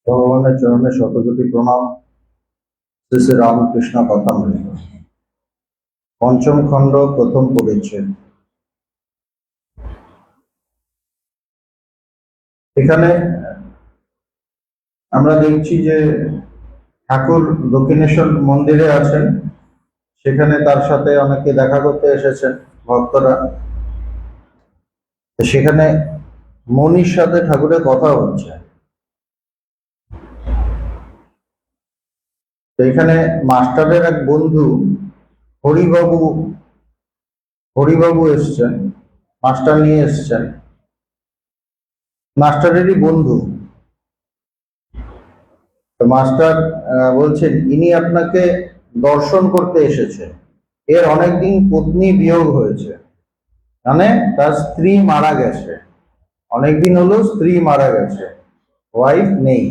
ভগবানের চরণে শতকোটি প্রণাম। শ্রী শ্রী রামকৃষ্ণ কথামৃত, পঞ্চম খণ্ড, প্রথম পরিচ্ছেদ। এখানে আমরা দেখছি যে ঠাকুর দক্ষিণেশ্বর মন্দিরে আছেন, সেখানে তার সাথে অনেকে দেখা করতে এসেছেন ভক্তরা। সেখানে মনির সাথে ঠাকুরের কথা হচ্ছে। তো এখানে মাস্টারের এক বন্ধু হরিবাবু এসছেন, মাস্টার নিয়ে এসছেন, মাস্টারেরই বন্ধু। তো মাস্টার বলছেন ইনি আপনাকে দর্শন করতে এসেছে। এর অনেকদিন পত্নী বিয়োগ হয়েছে, মানে তার স্ত্রী মারা গেছে, অনেকদিন হলো স্ত্রী মারা গেছে, ওয়াইফ নেই।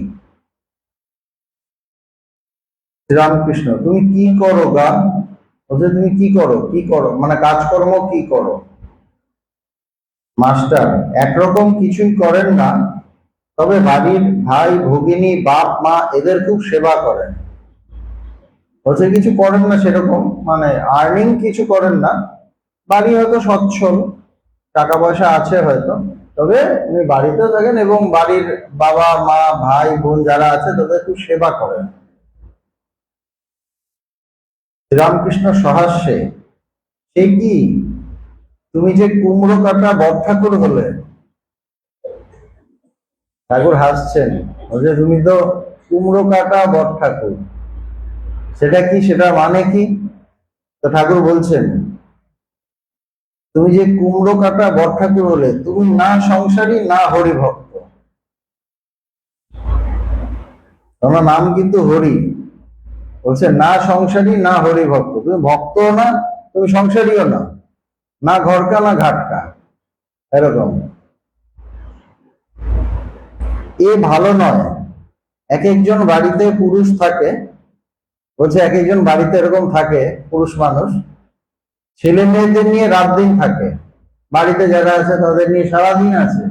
শ্রীরামকৃষ্ণ, তুমি কি করো গা? বলছে তুমি কি করো মানে কাজকর্ম কি করো? মাস্টার, একরকম কিছুই করেন না, তবে বাড়ির ভাই ভগিনী বাপ মা এদের খুব সেবা করেন। বলছে কিছু করেন না সেরকম, মানে আর্নিং কিছু করেন না, বাড়ি হয়তো সচ্ছল, টাকা পয়সা আছে হয়তো, তবে উনি বাড়িতে থাকেন এবং বাড়ির বাবা মা ভাই বোন যারা আছে তাদের খুব সেবা করেন। শ্রীরামকৃষ্ণ সহাস্যে, সে কি, তুমি যে কুমড়ো কাটা বট ঠাকুর হলে? ঠাকুর হাসছেন, বলছে তুমি তো কুমড়ো কাটা বট ঠাকুর, সেটা কি, সেটা মানে কি? তো ঠাকুর বলছেন তুমি যে কুমড়ো কাটা বট ঠাকুর হলে, তুমি না সংসারী না হরিভক্ত। তোমার নাম কিন্তু হরি। বলছে না সংসারী না হরিভক্ত, তুমি ভক্তও না, তুমি সংসারীও না, না ঘরকা না ঘাটকা, এরকম। এ ভালো নয়। এক একজন বাড়িতে পুরুষ থাকে, বলছে এক একজন বাড়িতে এরকম থাকে পুরুষ মানুষ, ছেলে মেয়েদের নিয়ে রাত দিন থাকে, বাড়িতে যারা আছে তাদের নিয়ে সারাদিন আছে,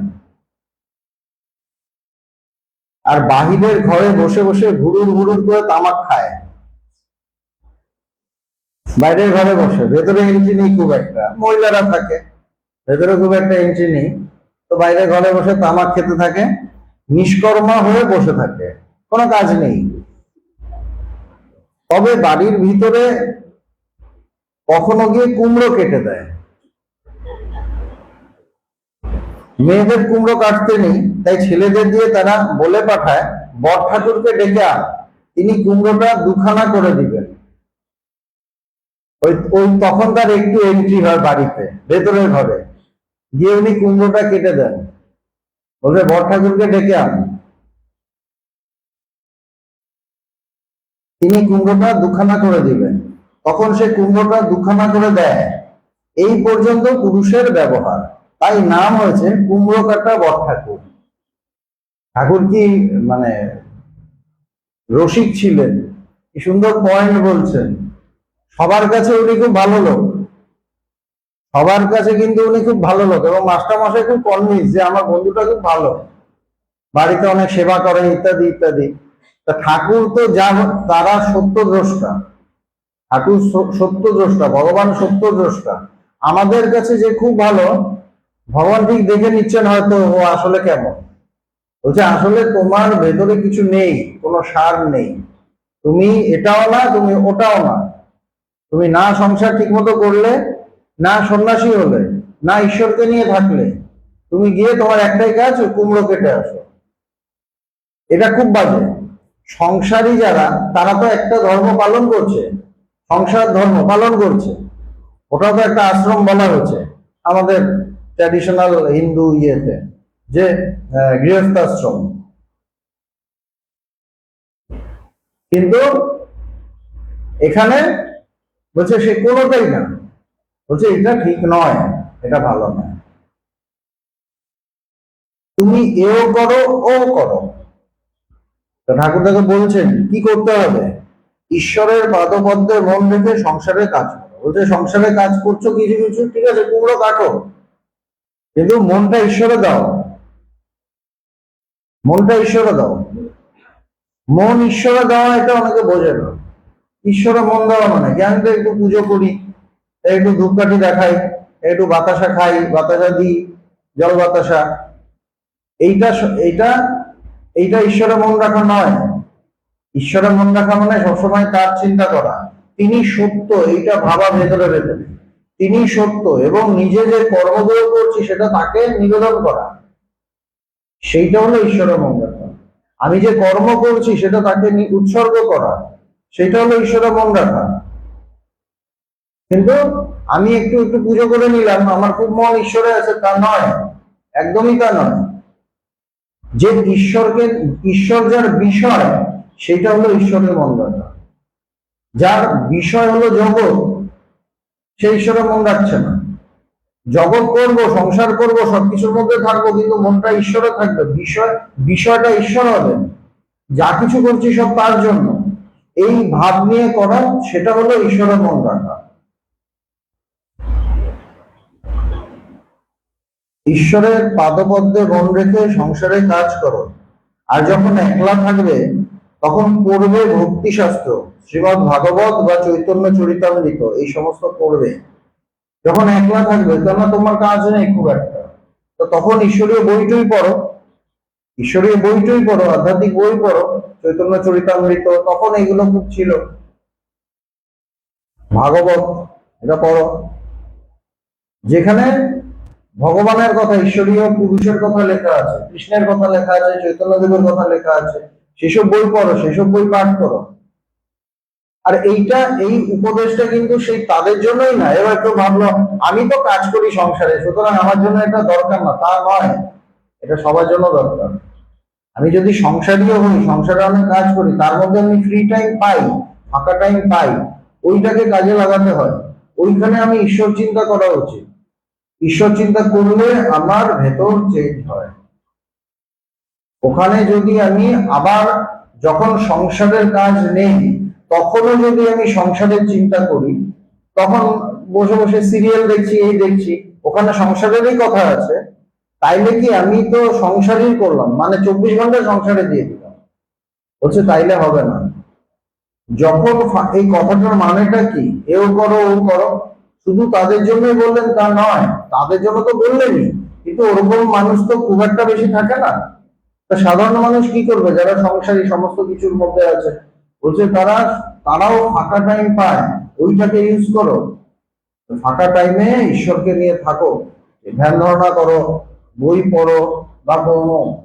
আর বাহিরের ঘরে বসে বসে ঘুরুর ঘুরুর করে তামাক খায়। বাইরের ঘরে বসে, ভেতরে এন্ট্রি নেই খুব একটা, মহিলারা থাকে, ভেতরে খুব একটা এন্ট্রি নেই, তো বাইরের ঘরে বসে তামাক খেতে থাকে, নিষ্কর্মা হয়ে বসে থাকে, কোনো কাজ নেই। তবে বাড়ির ভিতরে কখনো গিয়ে কুমড়ো কেটে দেয়। মেয়েদের কুমড়ো কাটতে নেই, তাই ছেলেদের দিয়ে তারা বলে পাঠায় বট ঠাকুরকে ডেকে আন, তিনি কুমড়োটা দুখানা করে দিবেন। ওই ওই তখন তার একটু এন্ট্রি হয় বাড়িতে, ভেতরের ঘরে গিয়ে উনি কুমড়োটা কেটে দেন, বলবে বট ঠাকুরকে ডেকে আন, তিনি কুমড়োটা দুখানা করে দিবেন। তখন সে কুমড়োটা দুখানা করে দেয়। এই পর্যন্ত পুরুষের ব্যবহার, তাই নাম হয়েছে কুমড়ো কাটা বট ঠাকুর। ঠাকুর কি মানে রসিক ছিলেন, কি সুন্দর পয়েন্ট বলছেন। সবার কাছে উনি খুব ভালো লোক, সবার কাছে কিন্তু উনি খুব ভালো লোক, এবং মাস্টারমশাই খুব কনভিন্স যে আমার বন্ধুটা খুব ভালো, বাড়িতে অনেক সেবা করে ইত্যাদি ইত্যাদি। তা ঠাকুর তো যা, তারা সত্যদ্রষ্টা, ঠাকুর সত্যদ্রষ্টা, ভগবান সত্যদ্রষ্টা। আমাদের কাছে যে খুব ভালো, ভগবান ঠিক দেখে নিচ্ছেন হয়তো ও আসলে কেমন। বলছে আসলে তোমার ভেতরে কিছু নেই, কোনো সার নেই, তুমি এটাও না তুমি ওটাও না, তুমি না সংসার ঠিক মতো করলে, না সন্ন্যাসী হলে, না ঈশ্বরকে নিয়ে থাকলে, তুমি গিয়ে তোমার একটাই কাজ কুমড়ো কেটে আসো। এটা খুব বাজে। সংসারী যারা, তারা তো একটা ধর্ম পালন করছে, সংসার ধর্ম পালন করছে, ওটা তো একটা আশ্রম বলা হচ্ছে আমাদের ট্র্যাডিশনাল হিন্দু ইয়েতে, যে গৃহস্থাশ্রম। কিন্তু এখানে বলছে সে কোনোটাই না, বলছে এটা ঠিক নয়, এটা ভালো নয়, তুমি এও করো ও করো। তো ঠাকুর তাকে বলছেন কি করতে হবে, ঈশ্বরের পাদপদ্মে মন রেখে সংসারে কাজ করো। বলছে সংসারে কাজ করছো কিছু কিছু, ঠিক আছে, কুমড়ো কাটো, কিন্তু মনটা ঈশ্বরে দাও, মনটা ঈশ্বরে দাও। মন ঈশ্বরে দেওয়া, এটা অনেকে বোঝে না। ঈশ্বরে মন দেওয়া মানে জ্ঞান তো একটু পুজো করি, একটু ধূপকাঠি দেখাই, একটু বাতাসা খাই, বাতাসা দিই, জল বাতাসা, এইটা এইটা এইটা ঈশ্বরে মন রাখা নয়। ঈশ্বরে মন রাখা মানে সবসময় তার চিন্তা করা, তিনি সত্য, এইটা ভাবা ভেতরে ভেতরে, তিনি সত্য, এবং নিজে যে কর্মগুলো করছি সেটা তাকে নিবেদন করা, সেইটা হলো ঈশ্বরের মন রাখা। আমি যে কর্ম করছি সেটা তাকে উৎসর্গ করা, সেটা হলো ঈশ্বরের মন রাখা। কিন্তু আমি একটু একটু পুজো করে নিলাম, আমার খুব মন ঈশ্বরে আছে, তা নয়, একদমই তা নয়। যে ঈশ্বর যার বিষয়, সেটা হলো ঈশ্বরের মন রাখা। যার বিষয় হলো জগৎ, সে ঈশ্বরের মন রাখছে না। জগৎ করব, সংসার করব, সবকিছুর মধ্যে থাকবো, কিন্তু মনটা ঈশ্বরে থাকবে, বিষয়টা ঈশ্বর হবে, যা কিছু করছি সব তার জন্য, এই ভাব নিয়ে করা, সেটা হলো ঈশ্বরের মন রাখা। ঈশ্বরের পাদপদ্মে মন রেখে সংসারে কাজ করো, আর যখন একলা থাকবে তখন পড়বে ভক্তি শাস্ত্র, শ্রীমদ্ ভাগবত বা চৈতন্য চরিতামৃত, এই সমস্ত পড়বে। যখন একলা থাকবে, কেননা তোমার কাজ নেই খুব একটা, তো তখন ঈশ্বরীয় বইটই পড়ো, ঈশ্বরীয় বইটই পড়ো, আধ্যাত্মিক বই পড়ো, চৈতন্য চরিতামৃত, তখন এগুলো খুব ছিল, ভাগবত, এটা পড়ো, যেখানে ভগবানের কথা, ঈশ্বরীয় পুরুষের কথা লেখা আছে, কৃষ্ণের কথা লেখা আছে, চৈতন্যদেবের কথা লেখা আছে, সেসব বই পড়ো, সেসব বই পাঠ করো। আর এই উপদেশটা কিন্তু সেই তাদের জন্যই না। এবার কেউ ভাবলো আমি তো কাজ করি সংসারে, সুতরাং আমার জন্য এটা দরকার না, তা নয়, এটা সবার জন্য দরকার। আমি যদি সংসারীয় হই, সংসারে অনেক কাজ করি, তার মধ্যে আমি ফ্রি টাইম পাই, ফাঁকা টাইম পাই, ওইটাকে কাজে লাগাতে হয়, ওইখানে আমি ঈশ্বর চিন্তা করা উচিত। ঈশ্বর চিন্তা করলে আমার ভেতর চেঞ্জ হয়। ওখানে যদি আমি আবার যখন সংসারের কাজ নেই, তখনও যদি আমি সংসারের চিন্তা করি, তখন বসে বসে সিরিয়াল দেখছি, এই দেখছি, ওখানে সংসারেরই কথা আছে, তাইলে কি আমি তো সংসারই করলাম, মানে 24 ঘন্টা সংসারে দিয়ে দিলাম, বলছে তাইলে হবে না। যখন এই কথাটার মানেটা কি, এও করো ও করো, শুধু তাদের জন্যই বললেন তা নয়, তাদের জন্য তো বললেনই, কিন্তু ওরকম মানুষ তো খুব একটা বেশি থাকে না। তা সাধারণ মানুষ কি করবে, যারা সংসারী সমস্ত কিছুর মধ্যে আছে, বলছে তারাও ফাঁকা টাইম পায়, ওইটাকে ইউজ করো, ফাঁকা টাইমে ঈশ্বরকে নিয়ে থাকো, ধ্যান ধারণা করো, বই পড়ো, বা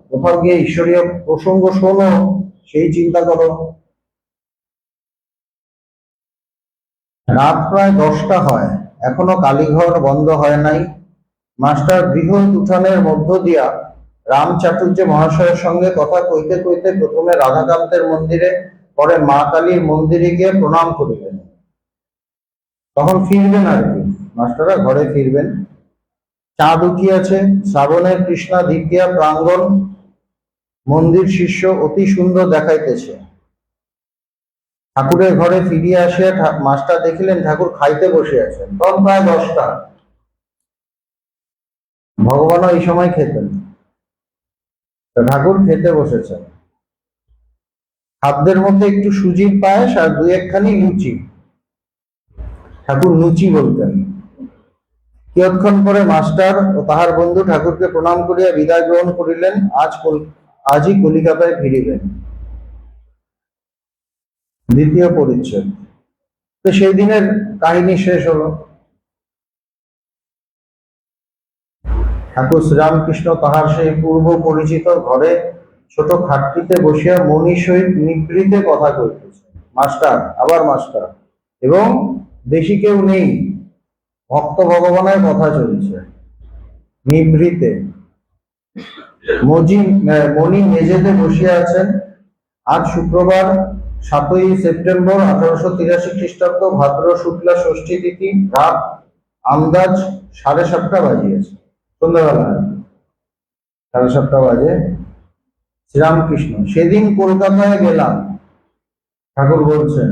কোথাও গিয়ে ঈশ্বরীয় প্রসঙ্গ শোনো, সেই চিন্তা করো। রাত প্রায় 10টা হয়, এখনো কালীঘর বন্ধ হয় নাই। মাস্টার বৃহৎ উঠানের মধ্য দিয়া রাম চাটুর্য মহাশয়ের সঙ্গে কথা কইতে কইতে প্রথমে রাধাকান্তের মন্দিরে, পরে মা কালীর মন্দিরে গিয়ে প্রণাম করিলেন। তখন ফিরবেন আর কি, মাস্টাররা ঘরে ফিরবেন। চাঁদ উঠিয়াছে, শ্রাবণের কৃষ্ণা দ্বিতীয়া প্রাঙ্গণ, মন্দির শিষ্য অতি সুন্দর দেখাইতেছে। ঠাকুরের ঘরে ফিরিয়া আসিয়া মাস্টার দেখিলেন ঠাকুর খাইতে বসে আছেন। তখন প্রায় 10টা, ভগবানও এই সময় খেতেন, ঠাকুর খেতে বসেছেন। খাদ্যের মধ্যে একটু সুজির পায়েস আর 2-1খানি লুচি, ঠাকুর লুচি বলতেন। কিয়ৎক্ষণ পরে মাস্টার ও তাহার বন্ধু ঠাকুরকে প্রণাম করিয়া বিদায় গ্রহণ করিলেন, আজই কলিকাতায় ফিরিবেন। দ্বিতীয় পরিচ্ছেদ। তো সেই দিনের কাহিনী শেষ হলো। ঠাকুর শ্রীরামকৃষ্ণ তাহার সেই পূর্ব পরিচিত ঘরে ছোট খাটটিতে বসিয়া মনির সহিত নিভৃতে কথা কইতেছে। মাস্টার, আবার মাস্টার, এবং বেশি কেউ নেই, ভক্ত ভগবানের কথা চলছে নিভৃতে। মণি মেঝেতে বসিয়া আছেন। আজ শুক্রবার 7ই সেপ্টেম্বর 1883 খ্রিস্টাব্দ, ভাদ্র শুক্লা ষষ্ঠী তিথি, রাত আন্দাজ 7:30 বাজিয়েছে, সন্ধ্যাবেলা 7:30 বাজে। শ্রীরামকৃষ্ণ, সেদিন কলকাতায় গেলাম, ঠাকুর বলছেন,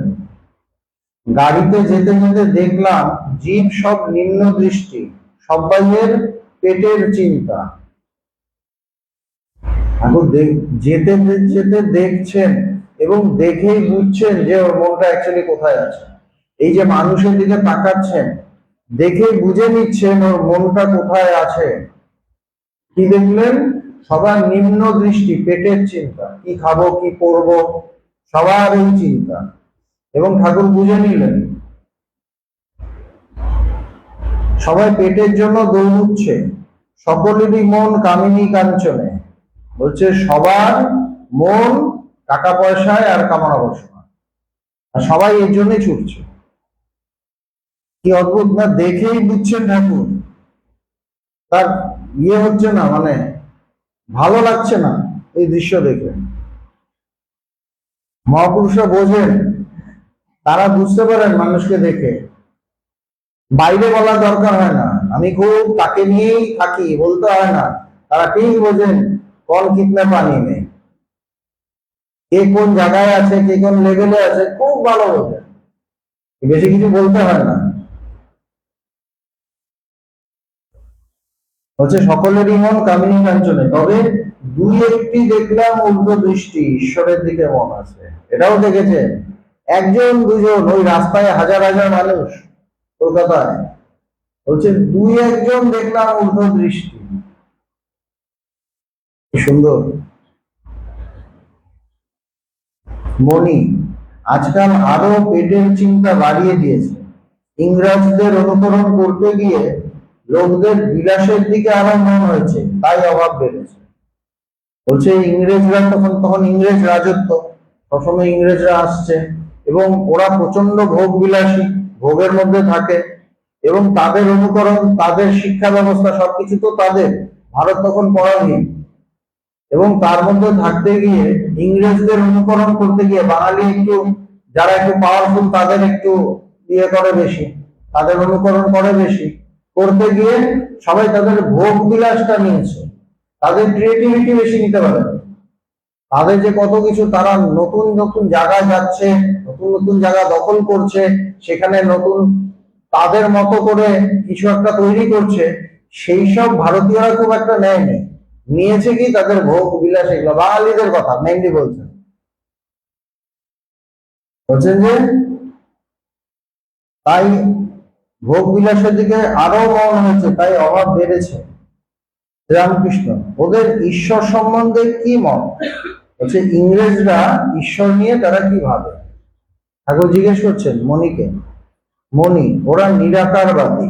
গাড়িতে যেতে যেতে দেখলাম জীব সব নিম্ন দৃষ্টি, সবাইয়ের পেটের চিন্তা। ঠাকুর যেতে যেতে দেখছেন এবং দেখেই বুঝছেন যে ওর মনটা অ্যাকচুয়ালি কোথায় আছে। এই যে মানুষের দিকে তাকাচ্ছেন, দেখেই বুঝে নিচ্ছেন ওর মনটা কোথায় আছে। কি দেখলেন? সবার নিম্ন দৃষ্টি, পেটের চিন্তা, কি খাবো কি পরবো, সবার এই চিন্তা। এবং ঠাকুর বুঝে নিলেন সবাই পেটের জন্য দৌড়ুচ্ছে, সকলেরই মন কামিনী কাঞ্চনে। বলছে সবার মন টাকা পয়সায় আর কামনা বাসনা, আর সবাই এর জন্যই ছুটছে। কি অদ্ভুত না! দেখেই বুঝছেন ঠাকুর, তার হচ্ছে না, মানে ভালো লাগছে না এই দৃশ্য দেখে। মহাপুরুষরা বোঝেন, তারা বুঝতে পারেন মানুষকে দেখে। বাইরে বলা দরকার হয় না, আমি খুব তাকে নিয়েই থাকি বলতে হয় না, তারা ঠিক বোঝেন কোন কিতনে পানি নেই, কে কোন জায়গায় আছে, কে কোন লেভেলে আছে, খুব ভালো বোঝেন। বেশি কিছু বলতে হয় না। হচ্ছে সকলেরই মন কামিনী কাঞ্চনে, তবে দুই একটি দেখলাম উল্টো দৃষ্টি, ঈশ্বরের দিকে মন আছে। এটাও দেখেছেন, একজন দুজন, ওই রাস্তায় হাজার হাজার মানুষ কলকাতায়, বলছে দুই একজন দেখলাম উল্টো দৃষ্টি। সুন্দর। মনি আজকাল আরো পেটের চিন্তা বাড়িয়ে দিয়েছে। ইংরেজদের অনুকরণ করতে গিয়ে লোকদের বিলাসের দিকে আরো মন হয়েছে, তাই অভাব বেড়েছে। বলছে ইংরেজরা তখন ইংরেজ রাজত্ব, সবসময় ইংরেজরা আসছে এবং ওরা প্রচন্ড ভোগ বিলাসী, ভোগের মধ্যে থাকে এবং তাদের অনুকরণ, তাদের শিক্ষা ব্যবস্থা সবকিছু তো তাদের, ভারত তখন পরাধীন। এবং তার মধ্যে থাকতে গিয়ে ইংরেজদের অনুকরণ করতে গিয়ে বাঙালি একটু, যারা একটু পাওয়ারফুল তাদের একটু ইয়ে করে বেশি, তাদের অনুকরণ করে বেশি, করতে গিয়ে সবাই তাদের ভোগ বিলাসটা নিয়েছে, তাদের ক্রিয়েটিভিটি বেশি নিতে পারে। তাদের যে কত কিছু, তারা নতুন নতুন জায়গায় যাচ্ছে, নতুন নতুন জায়গা দখল করছে, সেখানে নতুন তাদের মতো করে কিছু একটা তৈরি করছে, সেই সব ভারতীয়রা খুব একটা নেয়নি। নিয়েছে কি তাদের ভোগ বিলাস, এগুলো বাঙালিদের কথা মেনলি বলছেন। বলছেন যে তাই ভোগ বিলাসের দিকে আরো মন হয়েছে, তাই অভাব বেড়েছে। রামকৃষ্ণ ওদের ঈশ্বর সম্বন্ধে কি মত? বলছে ইংরেজরা ঈশ্বর নিয়ে তারা কি ভাবে। ঠাকুর জিজ্ঞেস করছেন মণিকে, মণি ওরা নিরাকারবাদী,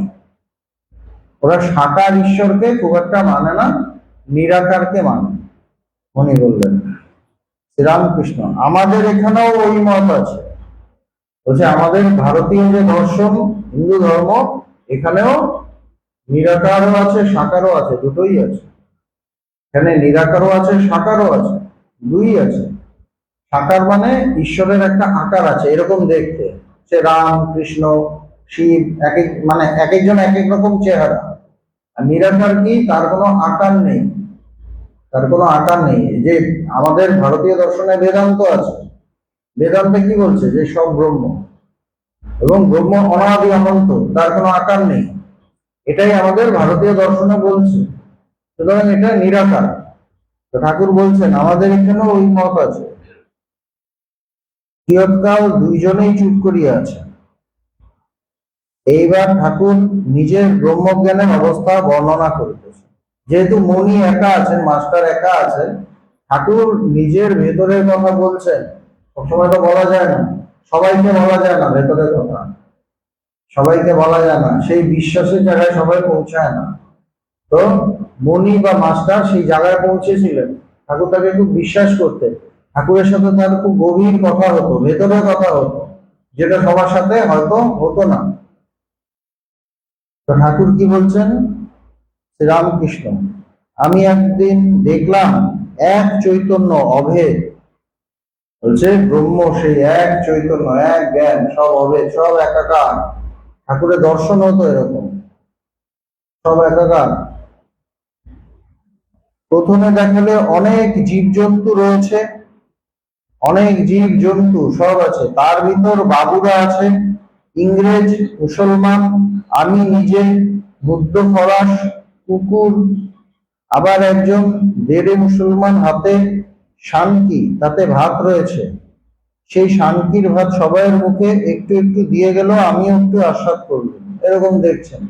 ওরা সাকার ঈশ্বরকে খুব একটা মানে না, নিরাকারকে মানে। মণি বললেন শ্রীরামকৃষ্ণ আমাদের এখানেও ওই মত আছে। বলছে আমাদের ভারতীয় যে দর্শন, হিন্দু ধর্ম, এখানেও নিরাকারও আছে সাকারও আছে, দুটোই আছে। এখানে নিরাকারও আছে সাকারও আছে, দুই আছে। সাকার মানে ঈশ্বরের একটা আকার আছে এরকম দেখতে, সে রাম কৃষ্ণ শিব, এক এক মানে এক একজন এক এক রকম চেহারা। আর নিরাকার কি? তার কোনো আকার নেই, তার কোনো আকার নেই। যে আমাদের ভারতীয় দর্শনে বেদান্ত আছে, বেদান্তে কি বলছে? যে সব ব্রহ্ম, এবং ব্রহ্ম অনাদি অনন্ত, তার কোনো আকার নেই। এটাই আমাদের ভারতীয় দর্শনে বলছে, সুতরাং এটা নিরাকার। তো ঠাকুর বলছেন আমাদের এখানেও ওই মত আছে। কিয়ৎকাল দুইজনেই চুপ করিয়া আছে। এইবার ঠাকুর নিজের ব্রহ্মজ্ঞানের অবস্থা বর্ণনা করিতেছে। যেহেতু মনি একা আছেন, মাস্টার একা আছেন, ঠাকুর নিজের ভেতরের কথা বলছেন। সবসময় তো বলা যায় না, সবাইকে বলা যায় না ভেতরের কথা, সবাইকে বলা যায় না, সেই বিশ্বাসের জায়গায় সবাই পৌঁছায় না। তো মনি বা মাস্টার সেই জায়গায় পৌঁছেছিলেন, ঠাকুর তাকে খুব বিশ্বাস করতেন, ঠাকুরের সাথে তার খুব গভীর কথা হতো, ভেতরের কথা হতো, যেটা সবার সাথে হয়তো হতো না। তো ঠাকুর কি বলছেন? শ্রীরামকৃষ্ণ আমি একদিন দেখলাম এক চৈতন্য অভেদ। বলছে ব্রহ্ম সেই এক চৈতন্য, এক জ্ঞান, সব অভেদ, সব একাকার। ঠাকুরের দর্শন হতো এরকম, সব একাকার। প্রথমে দেখালে অনেক জীবজন্তু রয়েছে, অনেক জীব জন্তু সব আছে, তার ভিতর বাবুরা আছে, ইংরেজ, মুসলমান, আমি নিজে, বুদ্ধ, ফরাস, কুকুর, আবার একজন দেড়ে মুসলমান, হাতে শান্তি, তাতে ভাত রয়েছে, সেই শান্তির ভাত সবাইয়ের মুখে একটু একটু দিয়ে গেল, আমিও একটু আস্বাদ করলাম। এরকম দেখছেন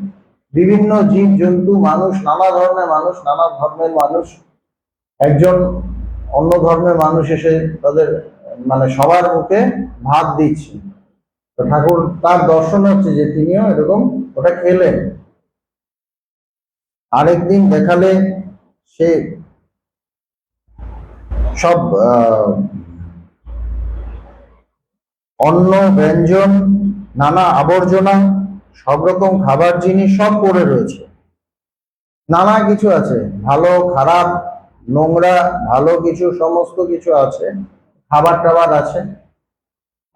বিভিন্ন জীব জন্তু মানুষ, নানা ধরনের মানুষ, নানা ধর্মের মানুষ, একজন অন্য ধর্মের মানুষ এসে তাদের মানে সবার মুখে ভাত দিচ্ছে। তো ঠাকুর তার দর্শন হচ্ছে যে তিনিও এরকম ওটা খেলেন। আরেকদিন দেখালে সে সব অন্ন ব্যঞ্জন, নানা আবর্জনা, সব রকম খাবার জিনিস সব পড়ে রয়েছে, নানা কিছু আছে, ভালো খারাপ নোংরা ভালো কিছু সমস্ত কিছু আছে, খাবার টাবার আছে।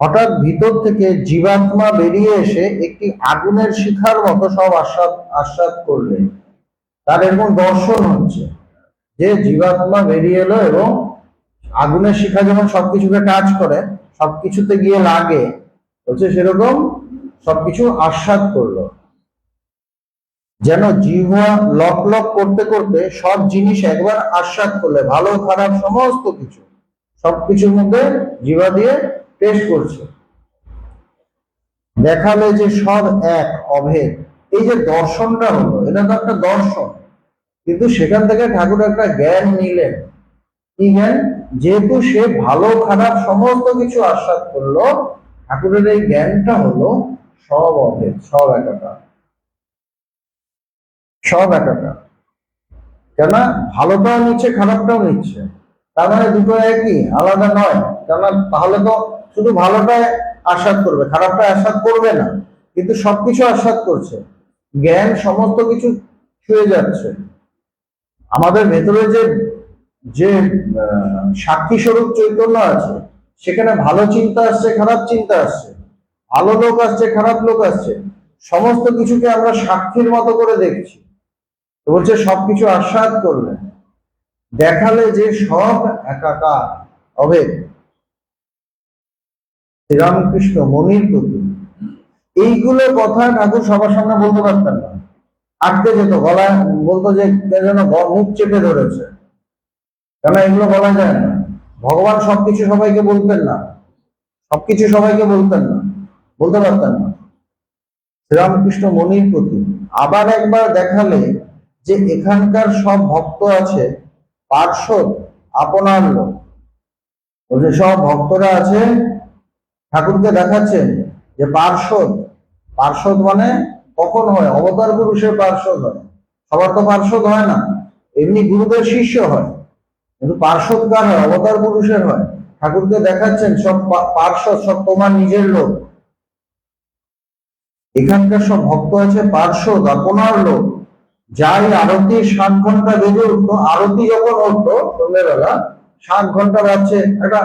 হঠাৎ ভিতর থেকে জীবাত্মা বেরিয়ে এসে একটি আগুনের শিখার মতো সব আস্বাদ আস্বাদ করলেন। তার এরকম দর্শন হচ্ছে যে জীবাত্মা বেরিয়ে এলো এবং আগুনের শিখা যেমন সবকিছুকে টাচ করে, সবকিছুতে গিয়ে লাগে, বলছে সেরকম সবকিছু আস্বাদ করলো। যেন জিহ্বা লক লক করতে করতে সব জিনিস একবার আস্বাদ করলে, ভালো খারাপ সমস্ত কিছু সবকিছুর মধ্যে জিহ্বা দিয়ে টেস্ট করছে। দেখালে যে সব এক অভেদ। এই যে দর্শনটা হলো, এটা তো একটা দর্শন, কিন্তু সেখান থেকে ঠাকুর একটা জ্ঞান নিলেন। কি জ্ঞান? যেহেতু সে ভালো খারাপ সমস্ত কিছু আস্বাদ করলো, ঠাকুরের এই জ্ঞানটা হলো সব অভেদ, সব একাকার, সব একাকার। কেন? ভালোটাও নিচ্ছে খারাপটাও নিচ্ছে, তার মানে দুটো একই, আলাদা নয়। কেন? তাহলে তো শুধু ভালোটাই আস্বাদ করবে, খারাপটা আস্বাদ করবে না, কিন্তু সবকিছু আস্বাদ করছে। জ্ঞান সমস্ত কিছু ছুঁয়ে যাচ্ছে। আমাদের ভেতরে যে যে সাক্ষী স্বরূপ চৈতন্য আছে, সেখানে ভালো চিন্তা আসছে, খারাপ চিন্তা আসছে, ভালো লোক আসছে, খারাপ লোক আসছে, সমস্ত কিছুকে আমরা সাক্ষীর মতো করে দেখছি। তো বলছে সবকিছু আস্বাদ করলে, দেখালে যে সব একাকার অভেদ। শ্রীরামকৃষ্ণ মনির প্রতি এইগুলো কথা ঠাকুর সবার সামনে বলতে পারতেন না, আটকে যেত, গলায় বলতো যে যেন মুখ চেপে ধরেছে। কেন? এগুলো বলা যায় না। ভগবান সবকিছু সবাইকে বলতেন না, সবকিছু সবাইকে বলতেন না, বলতে পারতেন না। শ্রীরামকৃষ্ণ মনির প্রতি আবার একবার দেখালে যে এখানকার সব ভক্ত আছে পার্শ্বদ আপনার লোক। বলছে সব ভক্তরা আছে, ঠাকুরকে দেখাচ্ছেন যে পার্শ্বদ। পার্শ্বদ মানে কখন হয়? অবতার পুরুষের পার্শ্বদ হয়, সবার তো পার্শ্বদ হয় না, এমনি গুরুদের শিষ্য হয়, কিন্তু পার্শ্বদ কার হয়? অবতার পুরুষের হয়। ঠাকুরকে দেখাচ্ছেন সব পার্শ্বদ, সব তোমার নিজের লোক। এখানকার সব ভক্ত আছে পার্শ্বদ আপনার লোক। যাই আরতি 7 ঘন্টা বেজে উঠতো, আরতি যখন হতো সন্ধ্যেবেলা 7 ঘন্টা বাজছে, একটা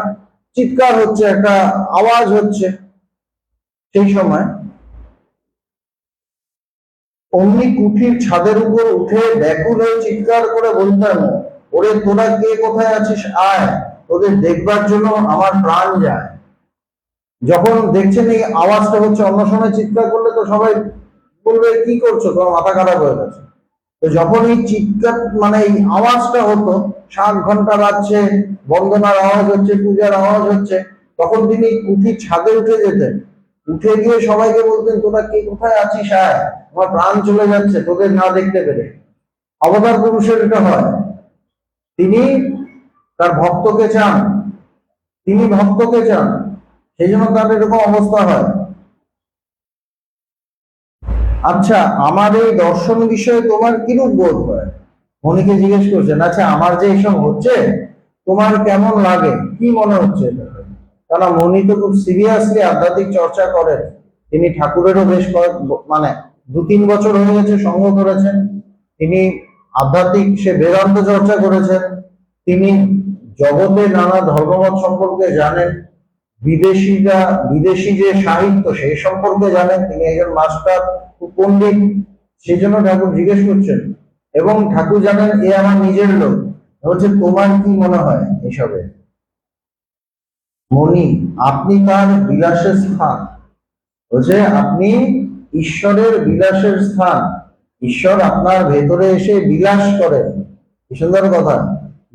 চিৎকার হচ্ছে, একটা আওয়াজ হচ্ছে, সেই সময় অমনি কুঠির ছাদের উপর উঠে ব্যাকুল হয়ে চিৎকার করে বলতাম, ওরে তোরা কে কোথায় আছিস, আয়, তোদের দেখবার জন্য আমার প্রাণ যায়। যখন দেখছেন এই আওয়াজটা হচ্ছে, অন্য সময় চিৎকার করলে তো সবাই বলবে কি করছো, তোমার মাথা খারাপ হয়ে গেছে। তো যখন এই চিৎকার মানে এই আওয়াজটা হতো, 7 ঘন্টা বাজছে, বন্দনার আওয়াজ হচ্ছে, পূজার আওয়াজ হচ্ছে, তখন তিনি কুঠির ছাদে উঠে যেতেন, উঠে গিয়ে সবাইকে বলতেন, তোরা কে কোথায় আছিস, আয়, আমার প্রাণ চলে যাচ্ছে তোদের না দেখতে পেরে। অবতার পুরুষের এটা হয়, তিনি তার ভক্তকে চান, তিনি ভক্তকে চান, সেই জন্য তার এরকম অবস্থা হয়। আচ্ছা, আমার এই দর্শন বিষয়ে তোমার কিরূপ বোধ হয়? মনিকে জিজ্ঞেস করছেন, আচ্ছা আমার যে এইসব হচ্ছে তোমার কেমন লাগে, কি মনে হচ্ছে? কারণ মনি তো খুব সিরিয়াসলি আধ্যাত্মিক চর্চা করেন। তিনি ঠাকুরেরও বেশ মানে 2-3 বছর হয়ে গেছে সঙ্গ করেছেন। তিনি আধ্যাত্মিক সে বেদান্ত চর্চা করেছেন। তিনি জগতে নানা ধর্মমত সম্পর্কে জানেন, বিদেশি যে সাহিত্য সেই সম্পর্কে জানেন। তিনি একজন মাস্টার, পণ্ডিত, সেই জন্য ঠাকুর জিজ্ঞেস করছেন। এবং ঠাকুর জানেন এ আমার নিজের লোক, বলছে তোমার কি মনে হয় এসবে? মনি, আপনি তার বিলাসের স্থান, বলছে আপনি ঈশ্বরের বিলাসের স্থান, ঈশ্বর আপনার ভেতরে এসে বিলাস করেন। কি সুন্দর কথা,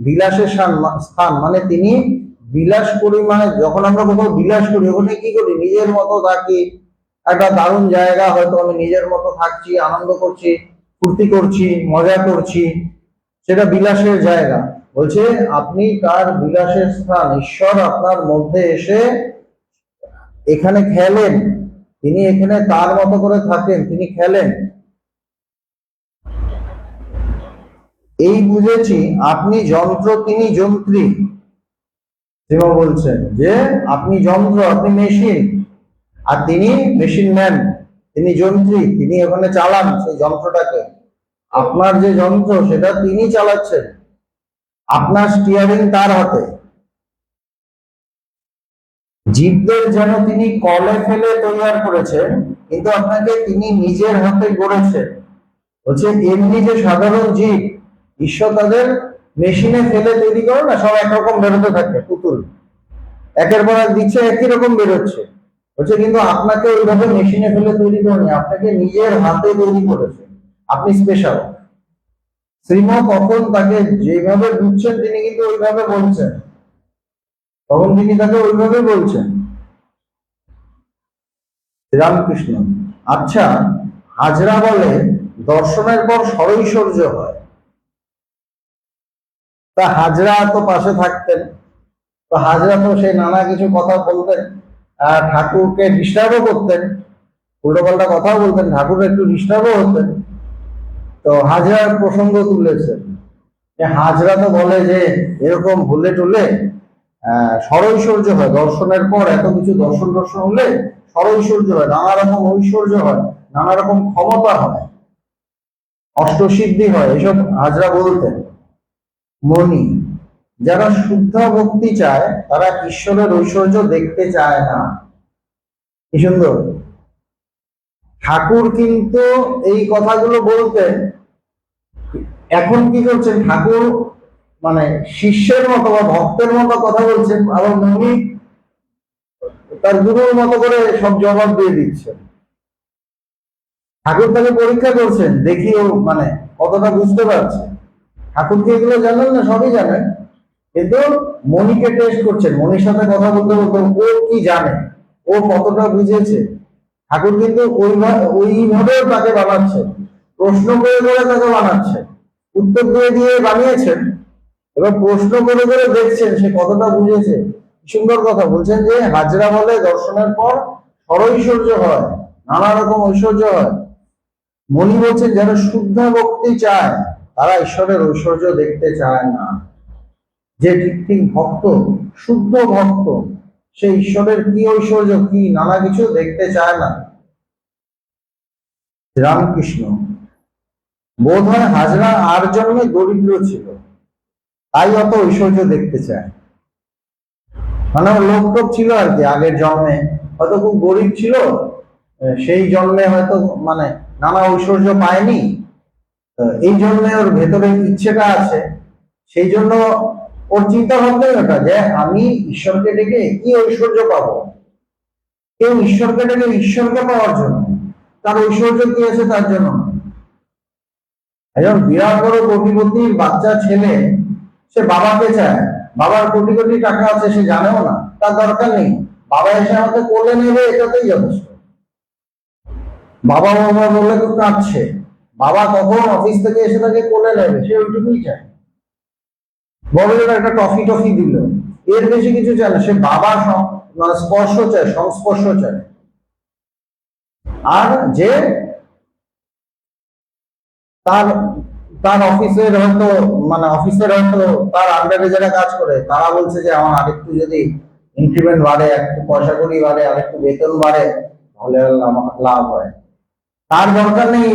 বিলাসের স্থান মানে তিনি বিলাস করি মানে যখন আমরা কোথাও বিলাস করি ওখানে কি করি, নিজের মতো থাকি। একটা দারুণ জায়গা, হয়তো আমি নিজের মতো থাকছি, আনন্দ করছি, ফুর্তি করছি, মজা করছি, সেটা বিলাসের জায়গা। বলছে আপনি তার বিলাসের স্থান, ঈশ্বর আপনার মধ্যে এসে এখানে খেলেন, তিনি এখানে তার মতো করে থাকেন, তিনি খেলেন। এই বুঝেছি আপনি যন্ত্র, তিনি যন্ত্রী। শ্রীমা বলছেন যে আপনি যন্ত্র, আপনি মেশিন, আর তিনি মেশিন ম্যান, তিনি যন্ত্রী, তিনি ওখানে চালান সেই যন্ত্রটাকে। আপনার যে যন্ত্র সেটা তিনি চালাচ্ছেন, আপনার স্টিয়ারিং তার হাতে। জীবদের যেন তিনি কলে ফেলে তৈরি করেছেন, কিন্তু আপনাকে তিনি নিজের হাতে গড়েছেন। বলছে এমনি যে সাধারণ জীব, ঈশ্বর তাদের মেশিনে ফেলে তৈরি করে না, সব একরকম বেরোতে থাকে, পুতুল একের পর এক দিচ্ছে, একই রকম বেরোচ্ছে। বলছে কিন্তু আপনাকে ওইভাবে মেশিনে ফেলে তৈরি করেনি, আপনাকে নিজের হাতে তৈরি করেছে, আপনি স্পেশাল। শ্রীম তখন তাকে যেভাবে বুঝছেন তিনি কিন্তু ওইভাবে বলছেন, তখন তিনি তাকে ওইভাবে বলছেন। শ্রীরামকৃষ্ণ আচ্ছা, হাজরা বলে দর্শনের পর স্বৈশ্বর্য হয়। তা হাজরা তো পাশে থাকতেন, তো হাজরা তো সেই নানা কিছু কথা বলতেন, ঠাকুরকে ডিস্টার্বও করতেন, উল্টোপাল্টা কথাও বলতেন, ঠাকুর একটু ডিস্টার্বও হতেন। তো হাজরার প্রসঙ্গ তুলেছেন যে হাজরা তো বলে যে এরকম ভুলে টুলে স্বৈশ্বর্য হয়, দর্শনের পর এত কিছু দর্শন দর্শন হলে স্বৈশ্বর্য হয়, নানা রকম ঐশ্বর্য হয়, নানা রকম ক্ষমতা হয়, অষ্টসিদ্ধি হয়, এসব হাজরা বলতেন। মনি যারা শুদ্ধ ভক্তি চায় তারা ঈশ্বরের ঐশ্বর্য দেখতে চায় না। কি সুন্দর! ঠাকুর কিন্তু এই কথাগুলো বলতেন। এখন কি করছেন ঠাকুর, মানে শিষ্যের মতো বা ভক্তের মতো কথা বলছেন, আবার মনি তার গুরুর মতো করে সব জবাব দিয়ে দিচ্ছেন। ঠাকুর তাকে পরীক্ষা করছেন, দেখি ও মানে কতটা বুঝতে পারছে। ঠাকুর কি এগুলো জানেন না? সবই জানেন, কিন্তু মনিকে টেস্ট করছেন, মনির সাথে কথা বলতে বলতে ও কি জানে, ও কতটা বুঝেছে। ঠাকুর কিন্তু ওইভাবেও তাকে বানাচ্ছেন, প্রশ্ন করে করে তাকে বানাচ্ছেন, উত্তর দিয়ে দিয়ে বানিয়েছেন, এবার প্রশ্ন করে করে দেখছেন সে কতটা বুঝেছে। সুন্দর কথা বলছেন যে হাজরা বলে দর্শনের পর স্বৈশ্বর্য হয়, নানা রকম ঐশ্বর্য হয়। মনি বলছেন যারা শুদ্ধ ভক্তি চায় তারা ঈশ্বরের ঐশ্বর্য দেখতে চায় না। যে ঠিক ঠিক ভক্ত, শুদ্ধ ভক্ত, সে ঈশ্বরের কি ঐশ্বর্য, কি নানা কিছু দেখতে চায় না। রামকৃষ্ণ বোধ হয় হাজরা আর জন্মে দরিদ্র ছিল, তাই অত ঐশ্বর্য দেখতে চায়। মানে লোক টোক ছিল আর কি, আগের জন্মে হয়তো খুব গরিব ছিল, সেই জন্মে হয়তো মানে নানা ঐশ্বর্য পায়নি, এই জন্মে ওর ভেতরে ইচ্ছেটা আছে, সেই জন্য ওর চিন্তা ভাবনাই ওটা যে আমি ঈশ্বরকে ডেকে কি ঐশ্বর্য পাবো। কেউ ঈশ্বরকে ডেকে ঈশ্বরকে পাওয়ার জন্য, তার ঐশ্বর্য কি আছে তার জন্য না। একজন বিরাট বড় কোটিপতি বাচ্চা ছেলে, সে বাবাকে চায়, বাবার কোটি কোটি টাকা আছে সে জানেও না, তার দরকার নেই, বাবা এসে আমাকে কোলে নেবে এটাতেই যথেষ্ট। বাবা বাবা বলে তো কাঁদছে, বাবা কখন অফিস থেকে এসে তাকে কোলে নেবে সে ওইটুকুই চায়। বড় একটা টফি টফি দিল, এর বেশি কিছু চায় না। সে বাবা মানে স্পর্শ চায়, সংস্পর্শ চায়। আর যে তার তার অফিসের হয়তো মানে অফিসের হয়তো তার আন্ডারে যারা কাজ করে তারা বলছে যে আমার আরেকটু যদি ইনক্রিমেন্ট বাড়ে, একটু পয়সা কড়ি বাড়ে, আরেকটু বেতন বাড়ে, তাহলে আমার লাভ হয়। তার দরকার নেই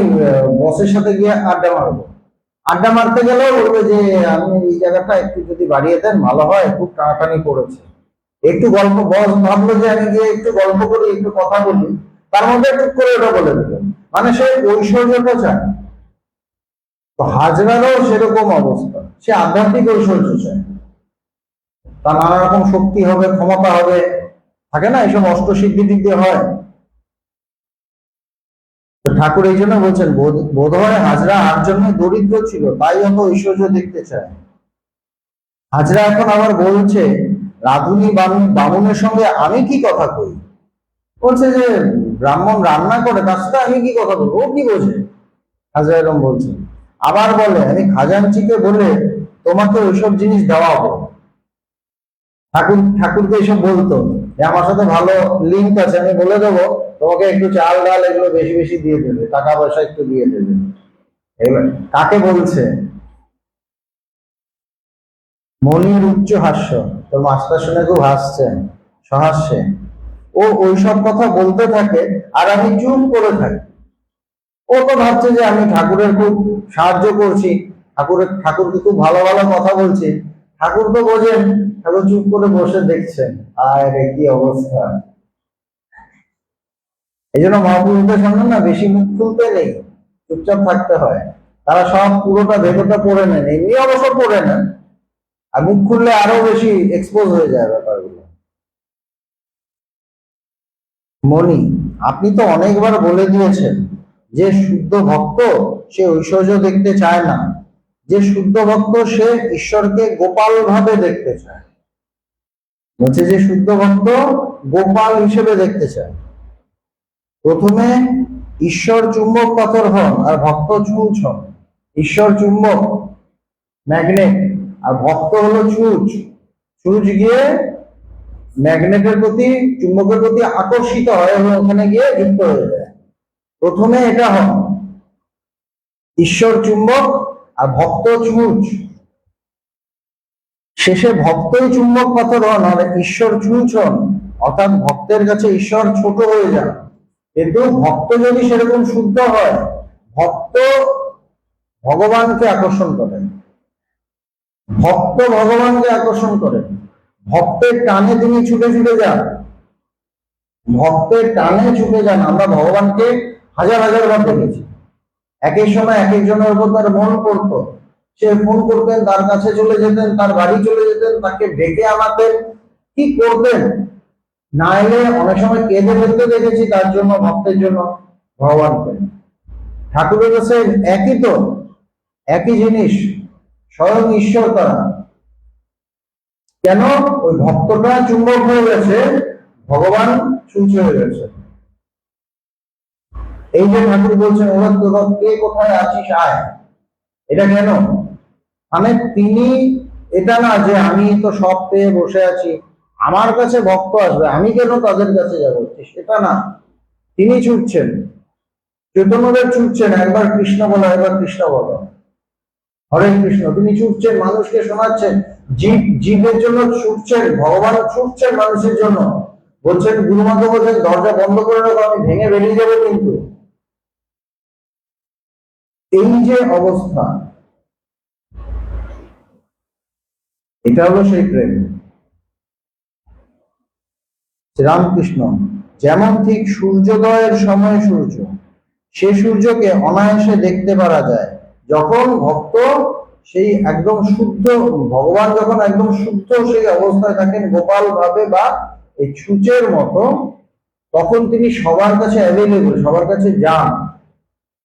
বসের সাথে গিয়ে আড্ডা মারবো, আড্ডা মারতে গেলেও বলবে যে আপনি এই জায়গাটা একটু যদি বাড়িয়ে দেন ভালো হয়, খুব টানাটানি পড়েছে। একটু গল্প, বস ভাবলো যে আমি গিয়ে একটু গল্প করি, একটু কথা বলি, তার মধ্যে একটু করে ওটা বলে দেবেন, মানে সে ঐশ্বর্যটা চায়। তো হাজরারও সেরকম অবস্থা, সে আধ্যাত্মিক ঐশ্বর্য চায়, তার নানা রকম শক্তি হবে, ক্ষমতা হবে, থাকে না এইসব অষ্টসিদ্ধি দিক দিয়ে হয়। ঠাকুর এই জন্য বলছেন বোধ হয় হাজরা আর জন্য দরিদ্র ছিল, তাই অত ঐশ্বর্য দেখতে চায়। হাজরা এখন আবার বলছে রাঁধুনি বামুনের সঙ্গে আমি কি কথা কই? বলছে যে ব্রাহ্মণ রান্না করে, তার সাথে আমি কি কথা বলবো, ও কি বোঝে? খাজা এরম বলছে। আবার বলে আমি খাজাঞ্চিকে বলে তোমাকে ওইসব জিনিস দেওয়াবো। ঠাকুরকে এইসব বলতো যে আমার সাথে ভালো লিঙ্ক আছে, আমি বলে দেবো তোমাকে একটু চাল ডাল এগুলো বেশি বেশি দিয়ে দেবে, টাকা পয়সা একটু দিয়ে দেবে। এবার কাকে বলছে? মনির উচ্চ হাস্য, তোর মাস্টার শুনে খুব হাসছেন সহাস্যে। ও ওইসব কথা বলতে থাকে আর আমি চুপ করে থাকি। ও তো ভাবছে যে আমি ঠাকুরের খুব সাহায্য করছি, ঠাকুরকে খুব ভালো ভালো কথা বলছি। ঠাকুর তো বোঝেন, ঠাকুর চুপ করে বসে দেখছেন, আরে কি অবস্থা। এই জন্য মহাপুরুষদের সামনে না বেশি মুখ খুলতে নেই, চুপচাপ থাকতে হয়। তারা সব পুরোটা ভেতরটা পড়ে নেন, এমনি অবশ্য পড়ে নেন, আর মুখ খুললে আরো বেশি এক্সপোজ হয়ে যায় ব্যাপারগুলো। মনি, আপনি তো অনেকবার বলে দিয়েছেন যে শুদ্ধ ভক্ত সে ঐশ্বর্য দেখতে চায় না, যে শুদ্ধ ভক্ত সে ঈশ্বরকে গোপাল ভাবে দেখতে চায়। বলছে যে শুদ্ধ ভক্ত গোপাল হিসেবে দেখতে চায়। প্রথমে ঈশ্বর চুম্বক পাথর হন আর ভক্ত ছুঁচ হন। ঈশ্বর চুম্বক ম্যাগনেট, আর ভক্ত হলো ছুঁচ। ছুঁচ গিয়ে ম্যাগনেটের প্রতি, চুম্বকের প্রতি আকর্ষিত হয় এবং ওখানে গিয়ে যুক্ত হয়ে যায়। প্রথমে এটা হন ঈশ্বর চুম্বক আর ভক্ত ছুঁচ, শেষে ভক্তই চুম্বক পাথর হন আর ঈশ্বর ছুঁচ হন। অর্থাৎ ভক্তের কাছে ঈশ্বর ছোট হয়ে যান। কিন্তু ভক্ত যদি সেরকম শুদ্ধ হয়, ভক্ত ভগবানকে আকর্ষণ করেন, ভক্ত ভগবানকে আকর্ষণ করেন। ভক্তের টানে তিনি ছুটে ছুটে যান, ভক্তের টানে ছুটে যান। আমরা ভগবানকে হাজার হাজার বার দেখেছি। একই সময় এক একজনের উপর তার মন পড়তো, সে ফোন করতেন, তার কাছে চলে যেতেন, তার বাড়ি চলে যেতেন, তাকে ডেকে আনাতেন, কি করতেন। না এলে অনেক সময় কেঁদে ফেলতে দেখেছি তার জন্য, ভক্তের জন্য ভগবানকে। ঠাকুরের কাছে একই তো, একই জিনিস, স্বয়ং ঈশ্বর তারা। কেন? ওই ভক্তটা চুম্বক হয়ে গেছে, ভগবান ছুঁচ হয়ে গেছে। এই যে ঠাকুর বলছেন ওরা তোরা কে কোথায় আছিস আয়, এটা কেন? মানে তিনি, এটা না যে আমি তো সব পেয়ে বসে আছি, আমার কাছে ভক্ত আসবে, আমি কেন তাদের কাছে যাবো, সেটা না। তিনি ছুটছেন, চৈতন্যদেব ছুটছেন, একবার কৃষ্ণ বলো, একবার কৃষ্ণ বলো, হরে কৃষ্ণ। তিনি ছুটছেন, মানুষকে শোনাচ্ছেন, জীবের জন্য ছুটছেন, ভগবান ছুটছেন মানুষের জন্য। বলছেন গুরুমাতা বলছেন দরজা বন্ধ করে রাখো, আমি ভেঙে বেরিয়ে যাবো। কিন্তু এই যে অবস্থা, এটা হলো সেই প্রেম। শ্রীরামকৃষ্ণ যেমন ঠিক সূর্যোদয়ের সময় সূর্য, সে সূর্যকে অনায়াসে দেখতে পারা যায় যখন ভক্ত সেই একদম শুদ্ধ, ভগবান যখন একদম শুদ্ধ সেই অবস্থায় থাকেন গোপাল ভাবে বা এই ছুঁচের মতো, তখন তিনি সবার কাছে অ্যাভেলেবল, সবার কাছে যান।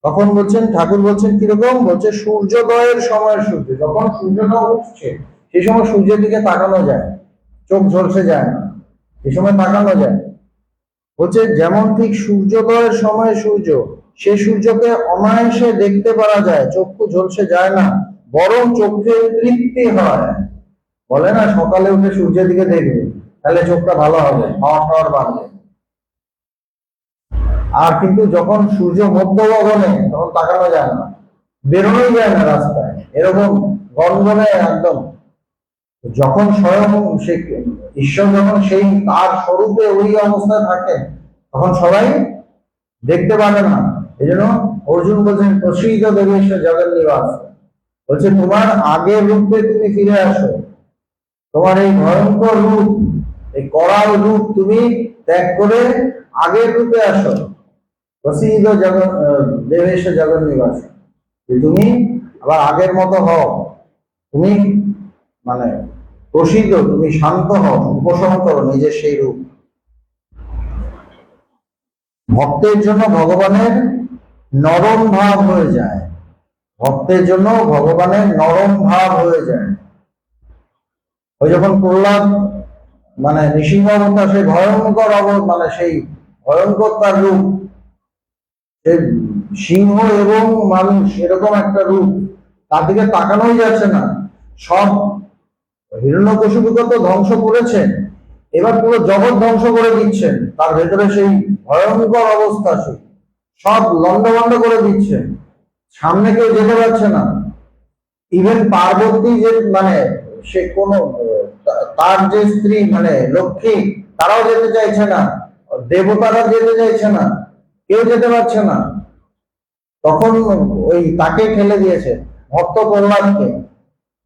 তখন বলছেন, ঠাকুর বলছেন কিরকম, বলছে সূর্যোদয়ের সময় সূর্য, যখন সূর্যটা উঠছে সেই সময় সূর্যের দিকে তাকানো যায়, চোখ ঝলসে যায় না, এই সময় তাকানো যায়। বলছে যেমন ঠিক সূর্যোদয়ের সময় সূর্য, সে সূর্যকে অনায়াসে দেখতে পারা যায়, চক্ষু ঝলসে যায় না, বরং চোখে তৃপ্তি হয়। বলে না সকালে উঠে সূর্যের দিকে দেখবে, তাহলে চোখটা ভালো হবে, পাওয়ার টাওয়ার বাড়বে। আর কিন্তু যখন সূর্য মধ্য গগনে, তখন তাকানো যায় না, বেরোনোই যায় না রাস্তায়, এরকম গনগনে একদম। যখন স্বয়ং সে ঈশ্বর যখন সেই তার স্বরূপে ওই অবস্থায় থাকে, তখন সবাই দেখতে পারে না। এই জন্য অর্জুন বলছেন প্রসিদ্ধ দেবেশ জগৎ নিবাস, বলছে তোমার আগের রূপে তুমি ফিরে আসো, তোমার এই ভয়ঙ্কর রূপ, এই করাল রূপ তুমি ত্যাগ করে আগের রূপে আসো। প্রসিদ্ধ জগৎ দেবেশ জগৎ নিবাস, তুমি আবার আগের মতো হও, তুমি মানে প্রসিদ্ধ, তুমি শান্ত হও, উপশম করো নিজের সেই রূপ। ভক্তের জন্য ভগবানের নরম ভাব হয়ে যায়, ভক্তের জন্য ভগবানের নরম ভাব হয়ে যায়। ওই যখন প্রহ্লাদ মানে নৃসিংহ অবতার, সেই ভয়ঙ্কর মানে সেই ভয়ঙ্কর তার রূপ, সে সিংহ এবং মানুষ এরকম একটা রূপ, তার দিকে তাকানোই যাচ্ছে না। সব হিরণ্যকশিপুকে তো ধ্বংস করেছেন, এবার পুরো জগৎ ধ্বংস করে দিচ্ছেন, তার ভেতরে সেই ভয়ঙ্কর অবস্থা, সেই সব লন্ডভন্ড করে দিচ্ছেন, সামনে কেউ যেতে পারছে না। ইভেন পার্বতী যে মানে সে কোন তার যে স্ত্রী মানে লক্ষ্মী, তারাও যেতে চাইছে না, দেবতারা যেতে চাইছে না, কেউ যেতে পারছে না। তখন ওই তাকে ঠেলে দিয়েছে ভক্ত প্রহ্লাদকে,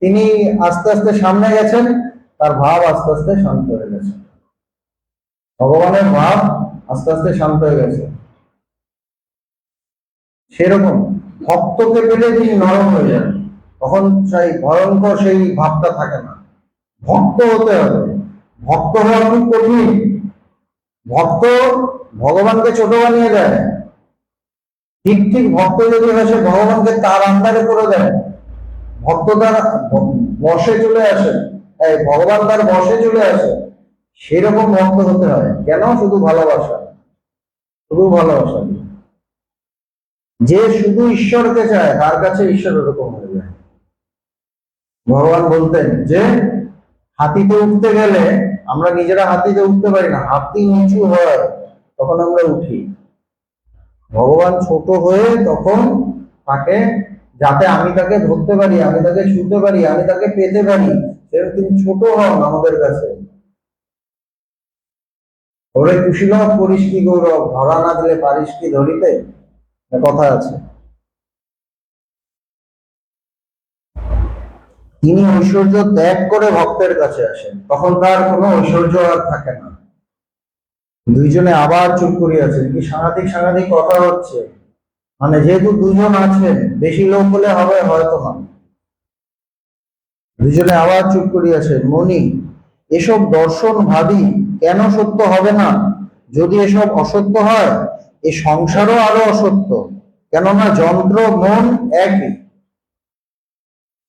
তিনি আস্তে আস্তে সামনে গেছেন, তার ভাব আস্তে আস্তে শান্ত হয়ে গেছে, ভগবানের ভাব আস্তে আস্তে শান্ত হয়ে গেছে। সেরকম ভক্তকে পেলে তিনি নরম হয়ে যান, তখন সেই ভয়ঙ্কর সেই ভাবটা থাকে না। ভক্ত হতে হবে, ভক্ত হওয়া খুব কঠিন। ভক্ত ভগবানকে ছোট বানিয়ে দেয়, ঠিক ঠিক ভক্ত যদি হয় সে ভগবানকে তার আন্ডারে করে দেয়, ভক্ত তার বশে চলে আসে, ভগবান তার বশে চলে আসে, সেরকম ভক্ত হতে হয়। কেন? শুধু ভালোবাসা, শুধু ভালোবাসা। যে শুধু ঈশ্বরকে চায় তার কাছে ঈশ্বর ওরকম হয়ে যায়। ভগবান বলতেন যে হাতিতে উঠতে গেলে আমরা নিজেরা হাতিতে উঠতে পারি না, হাতি নিচু হয় তখন আমরা উঠি। ভগবান ছোট হয়ে তখন তাকে, যাতে আমি তাকে ধরতে পারি, আমি তাকে ছুঁতে পারি, আমি তাকে পেতে পারি, সেরকম তিনি ছোট হন আমাদের কাছে। ওরে কুশীলভ করিস কি গৌরব, ধরা না দিলে পারিস কি ধরিতে, কথা আছে। তিনি ঐশ্বর্য ত্যাগ করে ভক্তের কাছে আসেন, তখন তার কোনো ঐশ্বর্য আর থাকে না। দুইজনে আবার চুপ করিয়াছেন, কি সাংঘাতিক সাংঘাতিক কথা হচ্ছে। মানে যেহেতু দুজন আছেন, বেশি লোক হলে হবে হয়তো না। দুজনে আবার চুপ করিয়াছেন। মনি, এসব দর্শন ভাবি কেন সত্য হবে না? যদি এসব অসত্য হয়, এ সংসারও আরো অসত্য, কেননা যন্ত্র মন একই।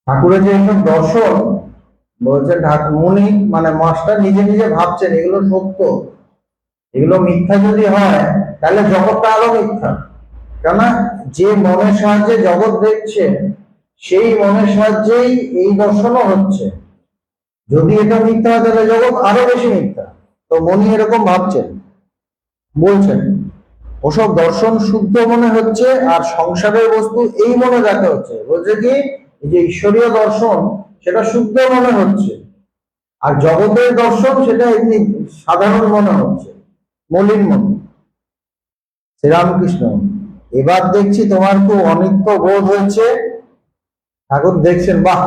ঠাকুরের যে এইসব দর্শন বলছেন, মুনি মানে মাস্টার নিজে নিজে ভাবছেন এগুলো সত্য, এগুলো মিথ্যা যদি হয় তাহলে জগৎটা আরো মিথ্যা। কেননা যে মনের সাহায্যে জগৎ দেখছে, সেই মনের সাহায্যেই এই দর্শনও হচ্ছে। যদি এটা মিথ্যা হয় তাহলে জগৎ আরো বেশি মিথ্যা। তো মনি এরকম ভাবছেন, বলছেন ওসব দর্শন শুদ্ধ মনে হচ্ছে, আর সংসারের বস্তু এই মনে দেখা হচ্ছে। বলছে কি, যে ঈশ্বরীয় দর্শন সেটা শুদ্ধ মনে হচ্ছে, আর জগতের দর্শন সেটা এমনি সাধারণ মনে হচ্ছে, মলিন মনে। শ্রীরামকৃষ্ণ, এবার দেখছি তোমার খুব অনিত্য বোধ হয়েছে। ঠাকুর দেখছেন, বাহ,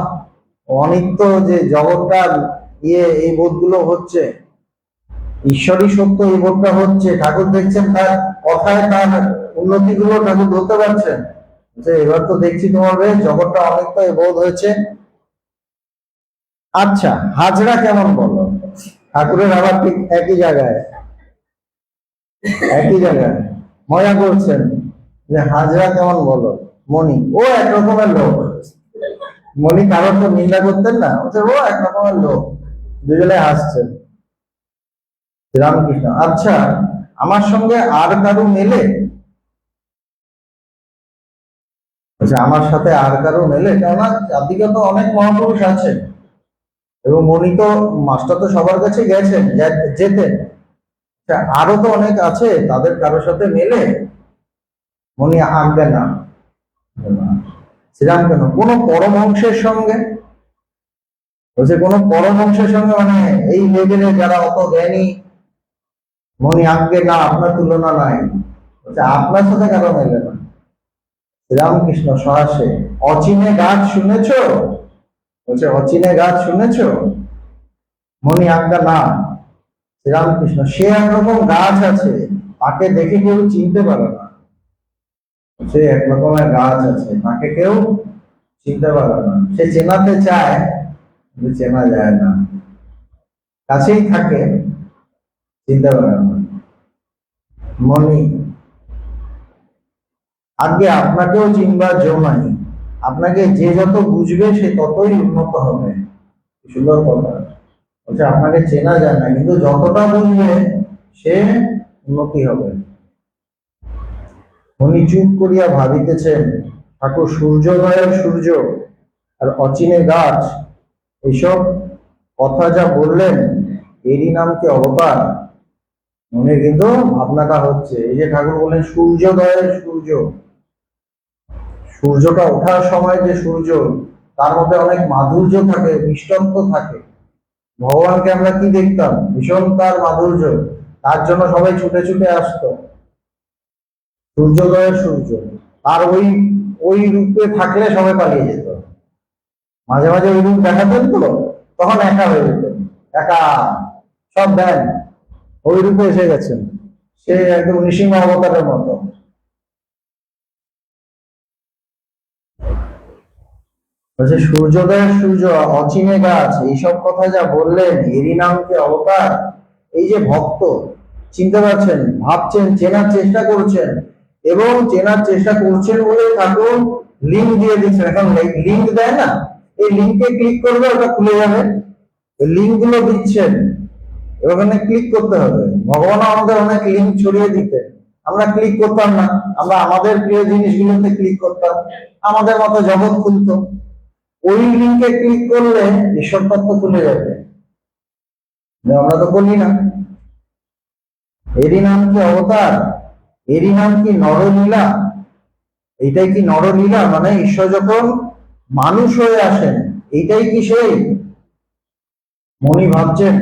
অনিত্য যে জগৎটার এই বোধগুলো হচ্ছে, ঈশ্বরই সত্য এই বোধটা হচ্ছে। ঠাকুর দেখছেন তার কথায় তার উন্নতি গুলো ঠাকুর ধরতে পারছেন, যে এবার তো দেখছি তোমার জগৎটা অনিত্য এই বোধ হয়েছে। আচ্ছা, হাজরা কেমন বলো? ঠাকুরের আবার ঠিক একই জায়গায় মজা করছেন যে হাজরা কেমন বলো। মনি, ও এক রকমের লোক। মনি কারোর তো নিন্দা করতেন না, ও এক রকমের লোক। দুজনে হাসছেন। শ্রীরামকৃষ্ণ, আচ্ছা আমার সঙ্গে আর কারো মেলে? আচ্ছা, আমার সাথে আর কারো মেলে? কেননা চারদিকে তো অনেক মহাপুরুষ আছেন, এবং উনি তো মাস্টার তো সবার কাছে গেছেন, যেতেন। আরো তো অনেক আছে, তাদের কারোর সাথে মেলে? মনি আঁকবে না। শ্রীরাম, কেন? কোন পরমহংসের সঙ্গে? বলছে কোন পরমহংসের সঙ্গে, মানে এই লেভেলে যারা অত জ্ঞানী। মনি আঁকবে না, আপনার তুলনা নাই। বলছে আপনার সাথে কারো মেলে না। শ্রীরামকৃষ্ণ সহাসে, অচিনে গাছ শুনেছ? বলছে অচিনে গাছ শুনেছ? মনি আজ্ঞা না। শ্রীরামকৃষ্ণ, সে একরকম গাছ আছে, তাকে দেখে কেউ চিনতে পারে না। সে এক রকমের গাছ আছে, তাকে কেউ চিনতে পারে না। সে চেনাতে চায়, কিন্তু চেনা যায় না, কাছেই থাকে, চিনতে পারে না। মনি, আগে আপনাকেও চিনবার জো নাই, আপনাকে যে যত বুঝবে সে ততই উন্নত হবে। সুন্দর কথা। বলছে আপনাকে চেনা যায় না, কিন্তু যতটা বুঝবে সে উন্নতি হবে। উনি চুপ করিয়া ভাবিতেছেন, ঠাকুর সূর্যোদয়ের সূর্য আর অচিনে গাছ, এইসব কথা যা বললেন এরই নাম কি অবতার? মনে কিন্তু ভাবনাটা হচ্ছে, এই যে ঠাকুর বললেন সূর্যোদয়ের সূর্য, সূর্যটা ওঠার সময় যে সূর্য, তার মধ্যে অনেক মাধুর্য থাকে, মিষ্টত্ব থাকে। ভগবানকে আমরা কি দেখতাম, ভীষণ তার মাধুর্য, তার জন্য সবাই ছুটে ছুটে আসতো। সূর্যোদয়ের সূর্য, আর ওই ওই রূপে থাকলে সবাই পালিয়ে যেত। মাঝে মাঝে ওই রূপ দেখাতেন তো, তখন একা হয়ে যেতেন, একা, সব দেন ওই রূপে এসে গেছেন, সে একদম নৃসিংহ অবতারের মতো। বলছে সূর্যোদয়ের সূর্য, অচিনে গাছ, এইসব কথা যা বললেন এরই নাম কি অবতার? এই যে ভক্ত, চিনতে পারছেন, ভাবছেন, চেনার চেষ্টা করছেন, এবং চেনার চেষ্টা করছেন বলে ঠাকুর লিঙ্ক দিয়ে দিচ্ছেন। এখন লিঙ্ক দেয় না, এই লিঙ্কে ক্লিক করবে ওটা খুলে যাবে, লিঙ্ক গুলো দিচ্ছেন, ওখানে ক্লিক করতে হবে। ভগবান আমাদের অনেক লিঙ্ক ছড়িয়ে দিতেন, আমরা ক্লিক করতাম না, আমরা আমাদের প্রিয় জিনিসগুলোতে ক্লিক করতাম, আমাদের মতো জগৎ খুলতো। ওই লিঙ্কে ক্লিক করলে ঈশ্বর তত্ত্ব খুলে যাবে, আমরা তো বলি না। এরই নাম কি অবতার, এরই নাম কি নরলীলা। এইটাই কি নরলীলা, মানে ঈশ্বর যখন মানুষ হয়ে আসেন, এইটাই কি সেই? মনি ভাবছেন,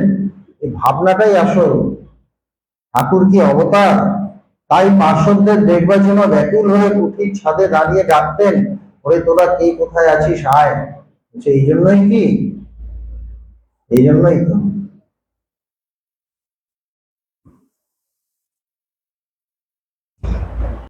এই ভাবনাটাই আসল। ঠাকুর কি অবতার? তাই পার্শ্বদের দেখবার জন্য ব্যাকুল হয়ে কুঠির ছাদে দাঁড়িয়ে ডাকতেন, ওরে তোরা কে কোথায় আছিস আয়। এই জন্যই কি, এই জন্যই তো